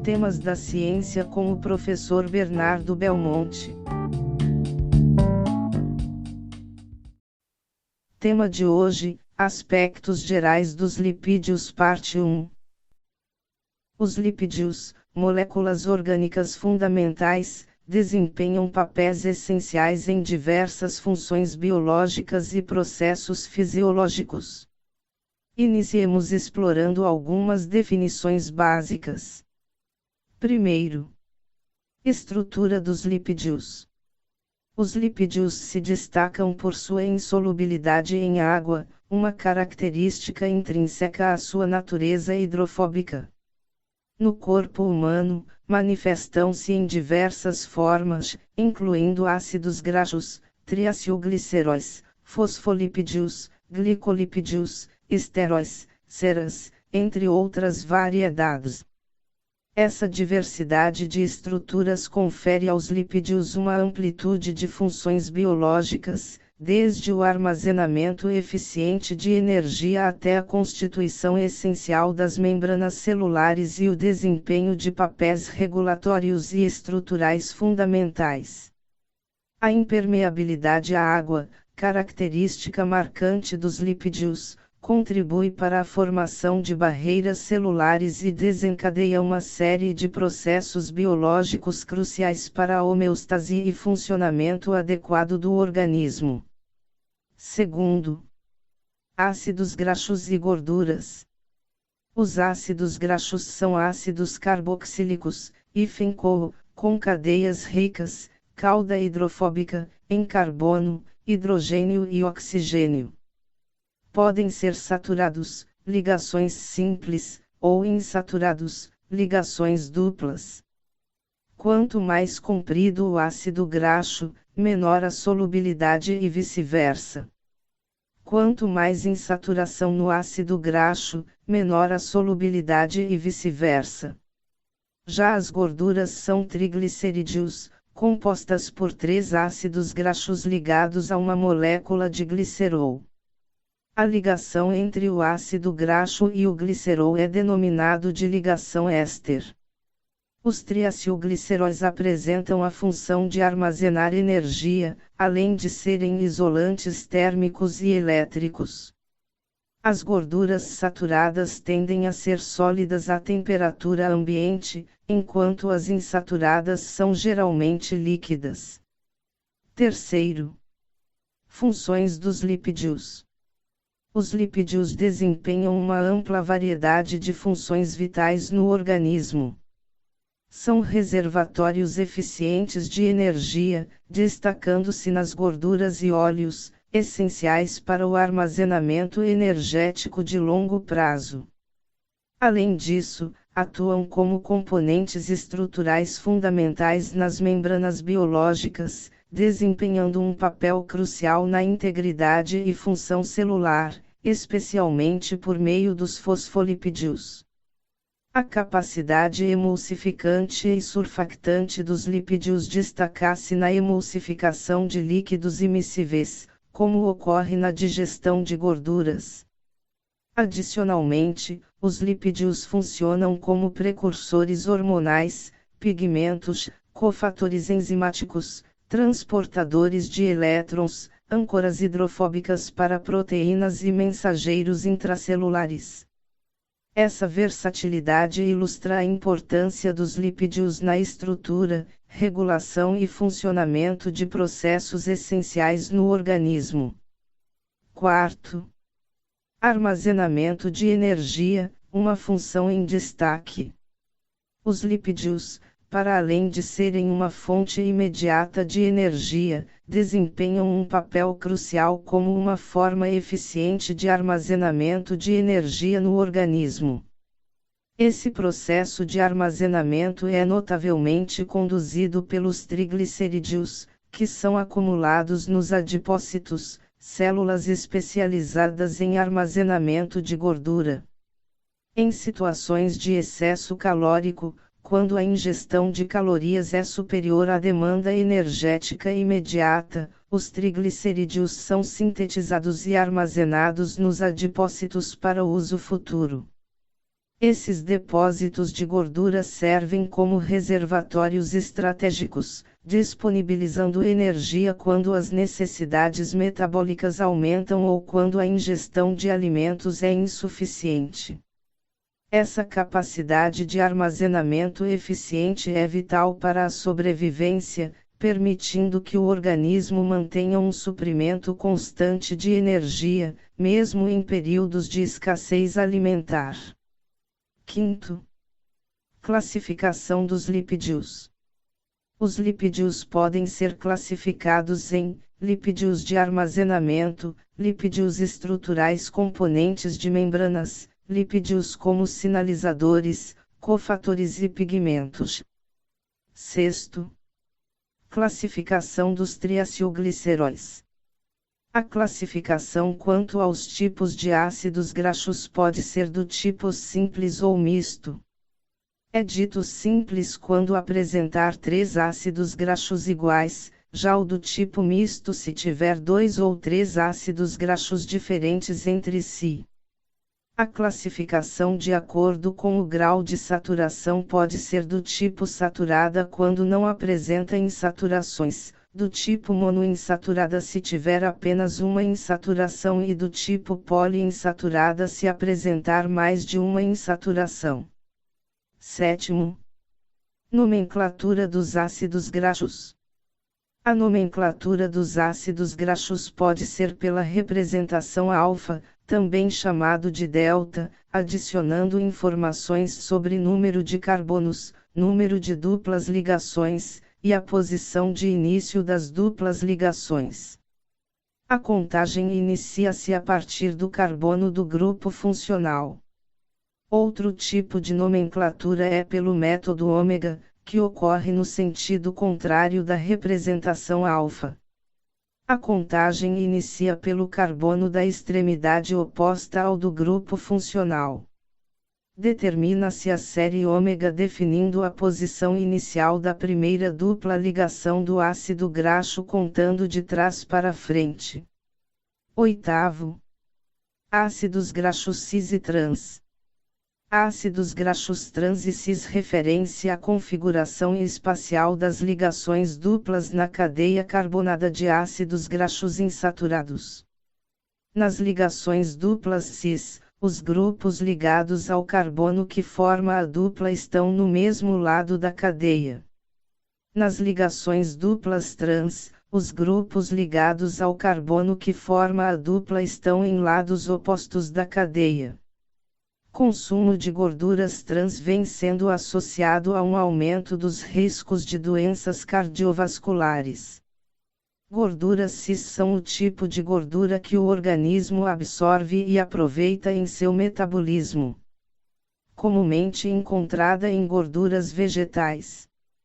Temas da ciência com o professor Bernardo Belmonte. Tema de hoje: aspectos gerais dos lipídios, parte 1. Os lipídios, moléculas orgânicas fundamentais, desempenham papéis essenciais em diversas funções biológicas e processos fisiológicos. Iniciemos explorando algumas definições básicas. Primeiro, estrutura dos lipídios. Os lipídios se destacam por sua insolubilidade em água, uma característica intrínseca à sua natureza hidrofóbica. No corpo humano, manifestam-se em diversas formas, incluindo ácidos graxos, triacilgliceróis, fosfolipídios, glicolipídios, esteróis, ceras, entre outras variedades. Essa diversidade de estruturas confere aos lipídios uma amplitude de funções biológicas, desde o armazenamento eficiente de energia até a constituição essencial das membranas celulares e o desempenho de papéis regulatórios e estruturais fundamentais. A impermeabilidade à água, característica marcante dos lipídios, contribui para a formação de barreiras celulares e desencadeia uma série de processos biológicos cruciais para a homeostase e funcionamento adequado do organismo. Segundo, ácidos graxos e gorduras. Os ácidos graxos são ácidos carboxílicos, hífen-CoO, com cadeias ricas, cauda hidrofóbica, em carbono, hidrogênio e oxigênio. Podem ser saturados, ligações simples, ou insaturados, ligações duplas. Quanto mais comprido o ácido graxo, menor a solubilidade e vice-versa. Quanto mais insaturação no ácido graxo, menor a solubilidade e vice-versa. Já as gorduras são triglicerídeos, compostas por 3 ácidos graxos ligados a uma molécula de glicerol. A ligação entre o ácido graxo e o glicerol é denominado de ligação éster. Os triacilgliceróis apresentam a função de armazenar energia, além de serem isolantes térmicos e elétricos. As gorduras saturadas tendem a ser sólidas à temperatura ambiente, enquanto as insaturadas são geralmente líquidas. Terceiro, funções dos lipídios. Os lipídios desempenham uma ampla variedade de funções vitais no organismo. São reservatórios eficientes de energia, destacando-se nas gorduras e óleos, essenciais para o armazenamento energético de longo prazo. Além disso, atuam como componentes estruturais fundamentais nas membranas biológicas, desempenhando um papel crucial na integridade e função celular, especialmente por meio dos fosfolipídios. A capacidade emulsificante e surfactante dos lipídios destaca-se na emulsificação de líquidos immiscíveis, como ocorre na digestão de gorduras. Adicionalmente, os lipídios funcionam como precursores hormonais, pigmentos, cofatores enzimáticos, transportadores de elétrons, âncoras hidrofóbicas para proteínas e mensageiros intracelulares. Essa versatilidade ilustra a importância dos lipídios na estrutura, regulação e funcionamento de processos essenciais no organismo. Quarto, armazenamento de energia, uma função em destaque. Os lipídios, para além de serem uma fonte imediata de energia, desempenham um papel crucial como uma forma eficiente de armazenamento de energia no organismo. Esse processo de armazenamento é notavelmente conduzido pelos triglicerídeos, que são acumulados nos adipócitos, células especializadas em armazenamento de gordura. Em situações de excesso calórico, quando a ingestão de calorias é superior à demanda energética imediata, os triglicerídeos são sintetizados e armazenados nos adipócitos para uso futuro. Esses depósitos de gordura servem como reservatórios estratégicos, disponibilizando energia quando as necessidades metabólicas aumentam ou quando a ingestão de alimentos é insuficiente. Essa capacidade de armazenamento eficiente é vital para a sobrevivência, permitindo que o organismo mantenha um suprimento constante de energia, mesmo em períodos de escassez alimentar. Quinto, classificação dos lipídios. Os lipídios podem ser classificados em lipídios de armazenamento, lipídios estruturais componentes de membranas, lipídios como sinalizadores, cofatores e pigmentos. Sexto, classificação dos triacilgliceróis. A classificação quanto aos tipos de ácidos graxos pode ser do tipo simples ou misto. É dito simples quando apresentar 3 ácidos graxos iguais, já o do tipo misto se tiver 2 ou 3 ácidos graxos diferentes entre si. A classificação de acordo com o grau de saturação pode ser do tipo saturada quando não apresenta insaturações, do tipo monoinsaturada se tiver apenas uma insaturação e do tipo poliinsaturada se apresentar mais de uma insaturação. Sétimo, nomenclatura dos ácidos graxos. A nomenclatura dos ácidos graxos pode ser pela representação alfa, também chamado de delta, adicionando informações sobre número de carbonos, número de duplas ligações, e a posição de início das duplas ligações. A contagem inicia-se a partir do carbono do grupo funcional. Outro tipo de nomenclatura é pelo método ômega, que ocorre no sentido contrário da representação alfa. A contagem inicia pelo carbono da extremidade oposta ao do grupo funcional. Determina-se a série ômega definindo a posição inicial da primeira dupla ligação do ácido graxo contando de trás para frente. Oitavo, ácidos graxos cis e trans. Ácidos graxos trans e cis referência à configuração espacial das ligações duplas na cadeia carbonada de ácidos graxos insaturados. Nas ligações duplas cis, os grupos ligados ao carbono que forma a dupla estão no mesmo lado da cadeia. Nas ligações duplas trans, os grupos ligados ao carbono que forma a dupla estão em lados opostos da cadeia. Consumo de gorduras trans vem sendo associado a um aumento dos riscos de doenças cardiovasculares. Gorduras cis são o tipo de gordura que o organismo absorve e aproveita em seu metabolismo. Comumente encontrada em gorduras vegetais.